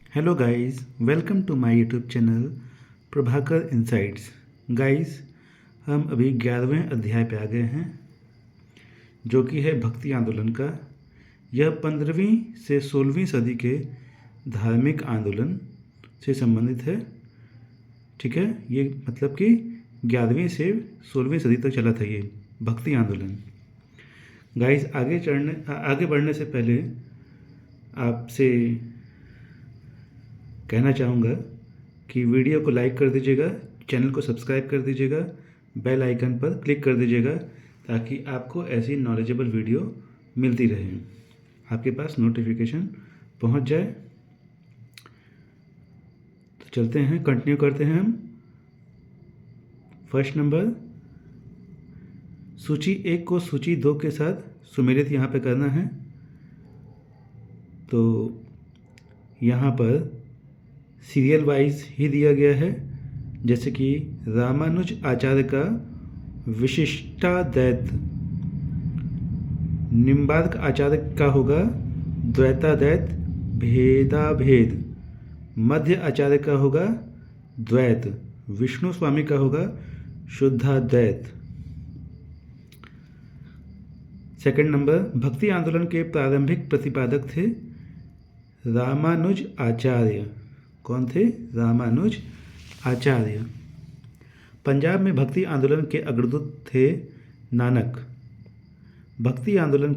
Hello guys, welcome to my YouTube channel Prabhakar insights. Guys, हम अभी 11वें अध्याय पे आ गए हैं, जो कि है भक्ति आंदोलन का। यह 15वीं से 16वीं सदी के धार्मिक आंदोलन से संबंधित है। ठीक है, ये मतलब कि 11वीं से 16वीं सदी तक चला था ये भक्ति आंदोलन। गाइस, आगे बढ़ने से पहले आपसे कहना चाहूँगा कि वीडियो को लाइक कर दीजिएगा, चैनल को सब्सक्राइब कर दीजिएगा, बेल आइकन पर क्लिक कर दीजिएगा ताकि आपको ऐसी नॉलेजेबल वीडियो मिलती रहे, आपके पास नोटिफिकेशन पहुंच जाए। तो चलते हैं, कंटिन्यू करते हैं हम। फर्स्ट नंबर, सूची 1 को सूची 2 के साथ सुमेलित यहाँ पे करना है। तो यहाँ पर सीरियल वाइज ही दिया गया है, जैसे कि रामानुज आचार्य का विशिष्टाद्वैत, निम्बार्क आचार्य का होगा द्वैताद्वैत भेदाभेद, मध्य आचार्य का होगा द्वैत, विष्णु स्वामी का होगा शुद्धाद्वैत। सेकंड नंबर, भक्ति आंदोलन के प्रारंभिक प्रतिपादक थे रामानुज आचार्य। कौन थे? रामानुज आचार्य। पंजाब में भक्ति आंदोलन के अग्रदूत थे नानक। भक्ति आंदोलन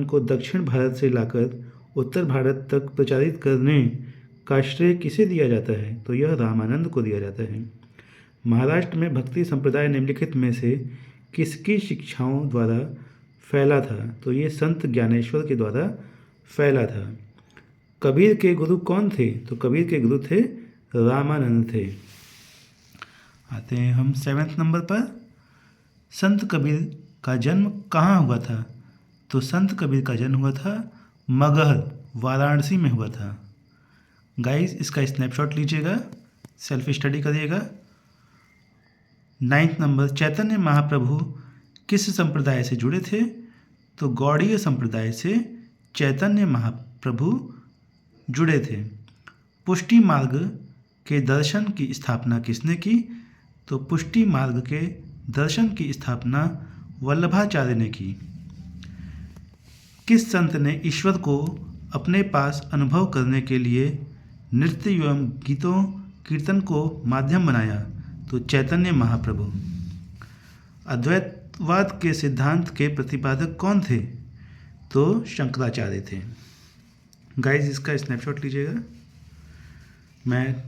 को दक्षिण भारत से लाकर उत्तर भारत तक प्रचारित करने का श्रेय किसे दिया जाता है? तो यह रामानंद को दिया जाता है। महाराष्ट्र में भक्ति संप्रदाय निम्नलिखित में से किसकी शिक्षाओं द्वारा फैला था? तो ये संत ज्ञानेश्वर के द्वारा फैला था। कबीर के गुरु कौन थे? तो कबीर के गुरु थे रामानंद थे। आते हैं हम 7वें नंबर पर। संत कबीर का जन्म कहाँ हुआ था? तो संत कबीर का जन्म हुआ था मगहर, वाराणसी में हुआ था। गाइस, इसका स्नैपशॉट लीजिएगा, सेल्फ स्टडी करिएगा। 9th नंबर, चैतन्य महाप्रभु किस संप्रदाय से जुड़े थे? तो गौड़ीय संप्रदाय से चैतन्य महाप्रभु जुड़े थे। पुष्टि मार्ग के दर्शन की स्थापना किसने की? तो पुष्टि मार्ग के दर्शन की स्थापना वल्लभाचार्य ने की। किस संत ने ईश्वर को अपने पास अनुभव करने के लिए नृत्य एवं गीतों कीर्तन को माध्यम बनाया? तो चैतन्य महाप्रभु। अद्वैतवाद के सिद्धांत के प्रतिपादक कौन थे? तो शंकराचार्य थे। गाइस, इसका स्नैपशॉट लीजिएगा। मैं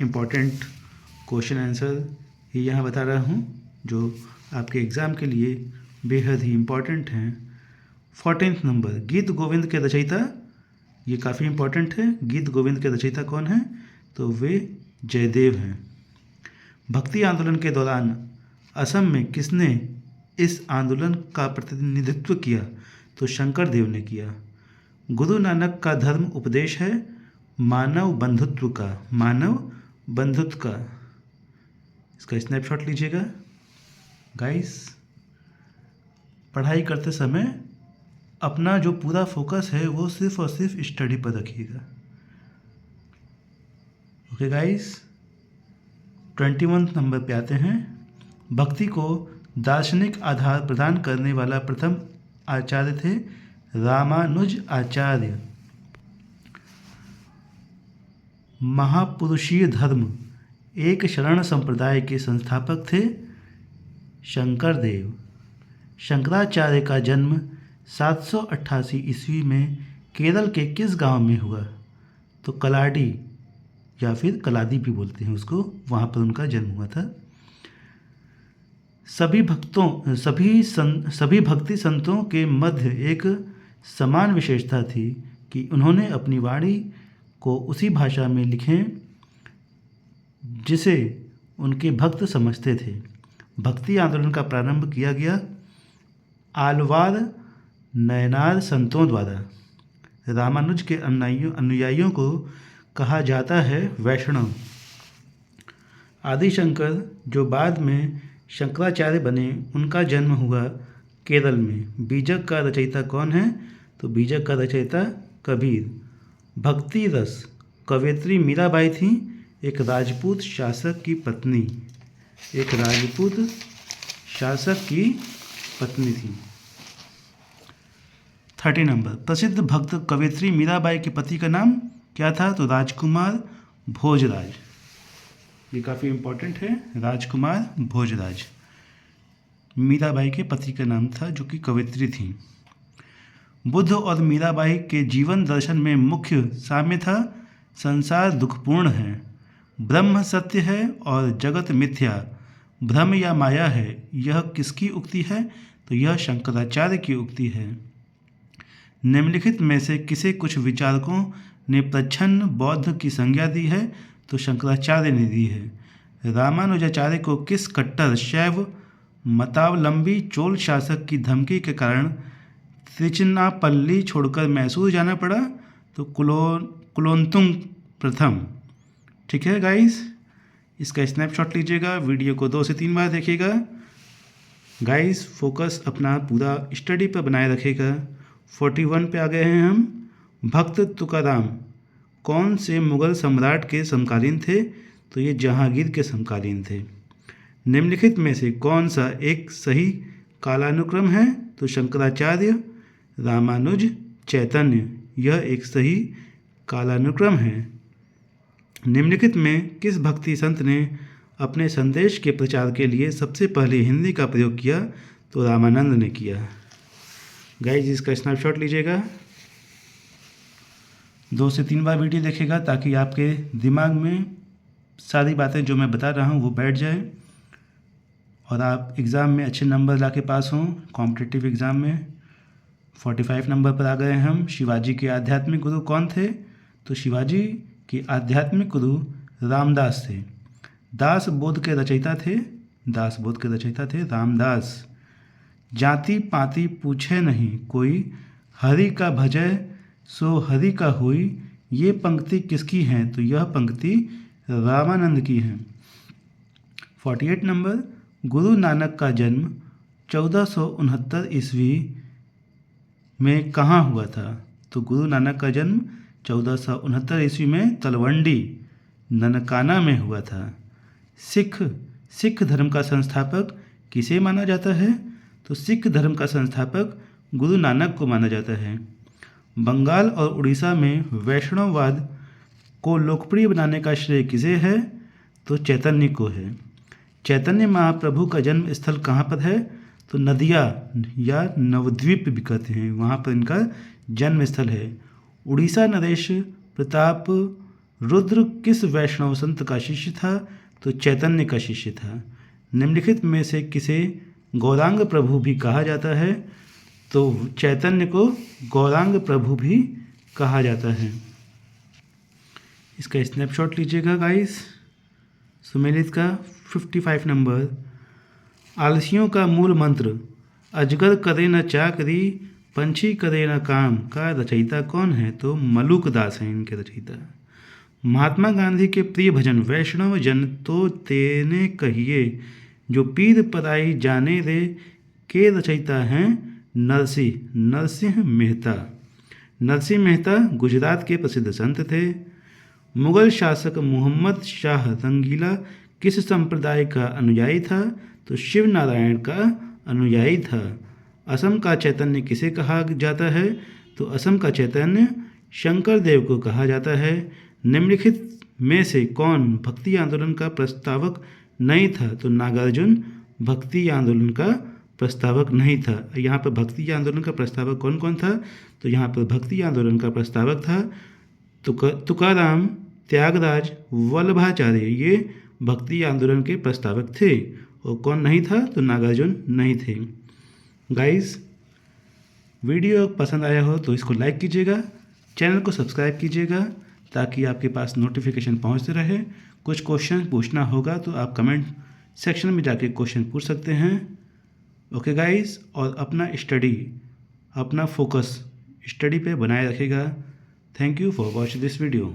इम्पॉर्टेंट क्वेश्चन आंसर ही यहाँ बता रहा हूँ, जो आपके एग्ज़ाम के लिए बेहद ही इम्पॉर्टेंट हैं। 14th नंबर, गीत गोविंद के रचयिता, ये काफ़ी इम्पॉर्टेंट है। गीत गोविंद के रचयिता कौन है? तो वे जयदेव हैं। भक्ति आंदोलन के दौरान असम में किसने इस आंदोलन का प्रतिनिधित्व किया? तो शंकर देव ने किया। गुरु नानक का धर्म उपदेश है मानव बंधुत्व का, मानव बंधुत्व का। इसका स्नैपशॉट लीजिएगा। गाइस, पढ़ाई करते समय अपना जो पूरा फोकस है वो सिर्फ और सिर्फ स्टडी पर रखिएगा। ओके गाइस, 21 नंबर पे आते हैं। भक्ति को दार्शनिक आधार प्रदान करने वाला प्रथम आचार्य थे रामानुज आचार्य। महापुरुषीय धर्म एक शरण संप्रदाय के संस्थापक थे शंकर देव। शंकराचार्य का जन्म 788 ईस्वी में केरल के किस गांव में हुआ? तो कलाडी या फिर कलादी भी बोलते हैं उसको, वहाँ पर उनका जन्म हुआ था। सभी भक्ति संतों के मध्य एक समान विशेषता थी कि उन्होंने अपनी वाणी को उसी भाषा में लिखें जिसे उनके भक्त समझते थे। भक्ति आंदोलन का प्रारंभ किया गया आलवार नयनार संतों द्वारा। रामानुज के अनुयायियों को कहा जाता है वैष्णव। आदिशंकर, जो बाद में शंकराचार्य बने, उनका जन्म हुआ केरल में। बीजक का रचयिता कौन है? तो बीजक का रचयिता कबीर। भक्ति रस कवयित्री मीराबाई थी एक राजपूत शासक की पत्नी, एक राजपूत शासक की पत्नी थी। 30 नंबर, प्रसिद्ध भक्त कवयित्री मीराबाई के पति का नाम क्या था? तो राजकुमार भोजराज। ये काफ़ी इम्पोर्टेंट है, राजकुमार भोजराज मीराबाई के पति का नाम था, जो कि कवयित्री थी। बुद्ध और मीराबाई के जीवन दर्शन में मुख्य साम्य था, संसार दुखपूर्ण है, ब्रह्म सत्य है और जगत मिथ्या, भ्रम या माया है। यह किसकी उक्ति है? तो यह शंकराचार्य की उक्ति है। निम्नलिखित में से किसे कुछ विचारकों ने प्रच्छन्न बौद्ध की संज्ञा दी है? तो शंकराचार्य ने दी है। रामानुजाचार्य को किस कट्टर शैव मतावलंबी चोल शासक की धमकी के कारण त्रिचिनापल्ली छोड़कर मैसूर जाना पड़ा? तो कुलोत्तुंग प्रथम। ठीक है गाइस, इसका स्नैपशॉट लीजिएगा, वीडियो को 2 से 3 बार देखिएगा। गाइस फोकस अपना पूरा स्टडी पर बनाए रखेगा। 41 पे आ गए हैं हम। भक्त तुकाराम कौन से मुगल सम्राट के समकालीन थे? तो ये जहांगीर के समकालीन थे। निम्नलिखित में से कौन सा एक सही कालानुक्रम है? तो शंकराचार्य, रामानुज, चैतन्य, यह एक सही कालानुक्रम है। निम्नलिखित में किस भक्ति संत ने अपने संदेश के प्रचार के लिए सबसे पहले हिंदी का प्रयोग किया? तो रामानंद ने किया। गाइस इसका स्नैपशॉट लीजिएगा, 2 से 3 बार वीडियो देखिएगा ताकि आपके दिमाग में सारी बातें जो मैं बता रहा हूँ वो बैठ जाए और आप एग्ज़ाम में अच्छे नंबर ला के पास हों। कॉम्पिटिटिव एग्ज़ाम में 45 नंबर पर आ गए हम। शिवाजी के आध्यात्मिक गुरु कौन थे? तो शिवाजी के आध्यात्मिक गुरु रामदास थे। दास बोध के रचयिता थे, दास बोध के रचयिता थे रामदास। जाति पाति पूछे नहीं कोई, हरि का भजय सो हरि का होई, ये पंक्ति किसकी है? तो यह पंक्ति रामानंद की है। 48 नंबर, गुरु नानक का जन्म 1469 ईस्वी में कहाँ हुआ था? तो गुरु नानक का जन्म 1469 ईस्वी में तलवंडी ननकाना में हुआ था। सिख धर्म का संस्थापक किसे माना जाता है? तो सिख धर्म का संस्थापक गुरु नानक को माना जाता है। बंगाल और उड़ीसा में वैष्णववाद को लोकप्रिय बनाने का श्रेय किसे है? तो चैतन्य को है। चैतन्य महाप्रभु का जन्म स्थल कहाँ पर है? तो नदिया या नवद्वीप भी कहते हैं, वहाँ पर इनका जन्म स्थल है। उड़ीसा नरेश प्रताप रुद्र किस वैष्णव संत का शिष्य था? तो चैतन्य का शिष्य था। निम्नलिखित में से किसे गौरांग प्रभु भी कहा जाता है? तो चैतन्य को गौरांग प्रभु भी कहा जाता है। इसका स्नैपशॉट लीजिएगा गाइस। सुमेलित का 55 नंबर, आलसियों का मूल मंत्र अजगर करे न चाकरी, पंछी करे न काम का रचयिता कौन है? तो मलुक दास हैं इनके रचयिता। महात्मा गांधी के प्रिय भजन वैष्णव जन तो तेने कहिए, जो पीर पराई जाने रे के रचयिता हैं नरसिंह मेहता। नरसिंह मेहता गुजरात के प्रसिद्ध संत थे। मुगल शासक मोहम्मद शाह रंगीला किस संप्रदाय का अनुयायी था? तो शिव नारायण का अनुयायी था। असम का चैतन्य किसे कहा जाता है? तो असम का चैतन्य शंकर देव को कहा जाता है। निम्नलिखित में से कौन भक्ति आंदोलन का प्रस्तावक नहीं था? तो नागार्जुन भक्ति आंदोलन का प्रस्तावक नहीं था। यहाँ पर भक्ति आंदोलन का प्रस्तावक कौन कौन था? तो यहाँ पर भक्ति आंदोलन का प्रस्तावक था तुकाराम, त्यागराज, वल्लभाचार्य, ये भक्ति आंदोलन के प्रस्तावक थे। और कौन नहीं था? तो नागार्जुन नहीं थे। गाइस वीडियो पसंद आया हो तो इसको लाइक कीजिएगा, चैनल को सब्सक्राइब कीजिएगा ताकि आपके पास नोटिफिकेशन पहुंचते रहे। कुछ क्वेश्चन पूछना होगा तो आप कमेंट सेक्शन में जाके क्वेश्चन पूछ सकते हैं। ओके गाइस, और अपना स्टडी, अपना फोकस स्टडी पे बनाए रखेगा। Thank you for watching this video.